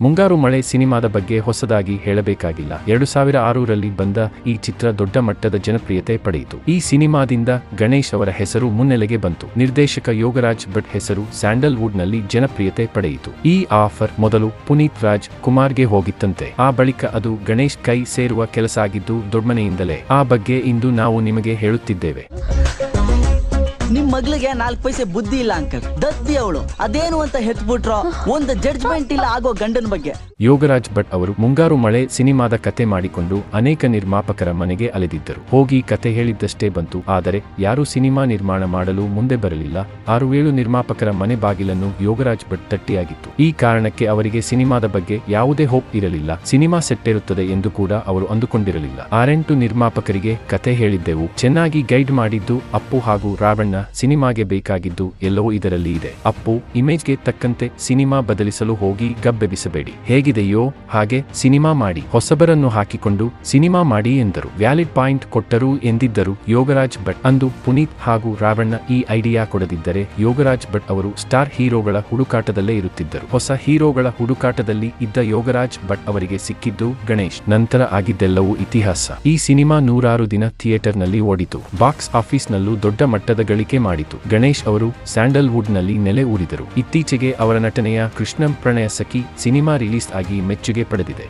ಮುಂಗಾರು ಮಳೆ ಸಿನಿಮಾದ ಬಗ್ಗೆ ಹೊಸದಾಗಿ ಹೇಳಬೇಕಾಗಿಲ್ಲ. 2006ರಲ್ಲಿ ಬಂದ ಈ ಚಿತ್ರ ದೊಡ್ಡ ಮಟ್ಟದ ಜನಪ್ರಿಯತೆ ಪಡೆಯಿತು. ಈ ಸಿನಿಮಾದಿಂದ ಗಣೇಶ್ ಅವರ ಹೆಸರು ಮುನ್ನೆಲೆಗೆ ಬಂತು. ನಿರ್ದೇಶಕ ಯೋಗರಾಜ್ ಭಟ್ ಹೆಸರು ಸ್ಯಾಂಡಲ್ವುಡ್ ನಲ್ಲಿ ಜನಪ್ರಿಯತೆ ಪಡೆಯಿತು. ಈ ಆಫರ್ ಮೊದಲು ಪುನೀತ್ ರಾಜ್ ಕುಮಾರ್ಗೆ ಹೋಗಿತ್ತಂತೆ. ಆ ಬಳಿಕ ಅದು ಗಣೇಶ್ ಕೈ ಸೇರುವ ಕೆಲಸ ಆಗಿದ್ದು ದೊಡ್ಮನೆಯಿಂದಲೇ. ಆ ಬಗ್ಗೆ ಇಂದು ನಾವು ನಿಮಗೆ ಹೇಳುತ್ತಿದ್ದೇವೆ. ನಿಮ್ ಮಗಳಿಗೆ 4 ಪೈಸೆ ಬುದ್ಧಿ ಇಲ್ಲ ಅಂಕಲ್, ದದ್ದಿ ಅವಳು. ಅದೇನು ಅಂತ ಹೆತ್ಬಿಟ್ರೋ ಒಂದು ಜಡ್ಜ್ಮೆಂಟ್ ಇಲ್ಲ ಆಗೋ ಗಂಡನ ಬಗ್ಗೆ. ಯೋಗರಾಜ್ ಭಟ್ ಅವರು ಮುಂಗಾರು ಮಳೆ ಸಿನಿಮಾದ ಕತೆ ಮಾಡಿಕೊಂಡು ಅನೇಕ ನಿರ್ಮಾಪಕರ ಮನೆಗೆ ಅಲೆದಿದ್ದರು. ಹೋಗಿ ಕತೆ ಹೇಳಿದ್ದಷ್ಟೇ ಬಂತು. ಆದರೆ ಯಾರೂ ಸಿನಿಮಾ ನಿರ್ಮಾಣ ಮಾಡಲು ಮುಂದೆ ಬರಲಿಲ್ಲ. 6-7 ನಿರ್ಮಾಪಕರ ಮನೆ ಬಾಗಿಲನ್ನು ಯೋಗರಾಜ್ ಭಟ್ ತಟ್ಟಿಯಾಗಿತ್ತು. ಈ ಕಾರಣಕ್ಕೆ ಅವರಿಗೆ ಸಿನಿಮಾದ ಬಗ್ಗೆ ಯಾವುದೇ ಹೋಪ್ ಇರಲಿಲ್ಲ. ಸಿನಿಮಾ ಸೆಟ್ಟಿರುತ್ತದೆ ಎಂದು ಕೂಡ ಅವರು ಅಂದುಕೊಂಡಿರಲಿಲ್ಲ. 6-8 ನಿರ್ಮಾಪಕರಿಗೆ ಕತೆ ಹೇಳಿದ್ದೆವು. ಚೆನ್ನಾಗಿ ಗೈಡ್ ಮಾಡಿದ್ದು ಅಪ್ಪು ಹಾಗೂ ರಾವಣ್ಣ. ಸಿನಿಮಾಗೆ ಬೇಕಾಗಿದ್ದು ಎಲ್ಲವೂ ಇದರಲ್ಲಿ ಇದೆ. ಅಪ್ಪು ಇಮೇಜ್ಗೆ ತಕ್ಕಂತೆ ಸಿನಿಮಾ ಬದಲಿಸಲು ಹೋಗಿ ಗಬ್ಬೆಬಿಸಬೇಡಿ. ಹೇಗಿದೆಯೋ ಹಾಗೆ ಸಿನಿಮಾ ಮಾಡಿ, ಹೊಸಬರನ್ನು ಹಾಕಿಕೊಂಡು ಸಿನಿಮಾ ಮಾಡಿ ಎಂದರು. ವ್ಯಾಲಿಡ್ ಪಾಯಿಂಟ್ ಕೊಟ್ಟರು ಎಂದಿದ್ದರು ಯೋಗರಾಜ್ ಭಟ್. ಅಂದು ಪುನೀತ್ ಹಾಗೂ ರಾವಣ್ಣ ಈ ಐಡಿಯಾ ಕೊಡದಿದ್ದರೆ ಯೋಗರಾಜ್ ಭಟ್ ಅವರು ಸ್ಟಾರ್ ಹೀರೋಗಳ ಹುಡುಕಾಟದಲ್ಲೇ ಇರುತ್ತಿದ್ದರು. ಹೊಸ ಹೀರೋಗಳ ಹುಡುಕಾಟದಲ್ಲಿ ಇದ್ದ ಯೋಗರಾಜ್ ಭಟ್ ಅವರಿಗೆ ಸಿಕ್ಕಿದ್ದು ಗಣೇಶ್. ನಂತರ ಆಗಿದ್ದೆಲ್ಲವೂ ಇತಿಹಾಸ. ಈ ಸಿನಿಮಾ 106 ದಿನ ಥಿಯೇಟರ್ನಲ್ಲಿ ಓಡಿತು. ಬಾಕ್ಸ್ ಆಫೀಸ್ನಲ್ಲೂ ದೊಡ್ಡ ಮಟ್ಟದ ಗಳಿಕೆ ಮಾಡಿತು. ಗಣೇಶ್ ಅವರು ಸ್ಯಾಂಡಲ್ವುಡ್ ನಲ್ಲಿ ನೆಲೆ ಊರಿದರು. ಇತ್ತೀಚೆಗೆ ಅವರ ನಟನೆಯ ಕೃಷ್ಣಂ ಪ್ರಣಯ ಸಖಿ ಸಿನಿಮಾ ರಿಲೀಸ್ ಆಗಿ ಮೆಚ್ಚುಗೆ ಪಡೆದಿದೆ.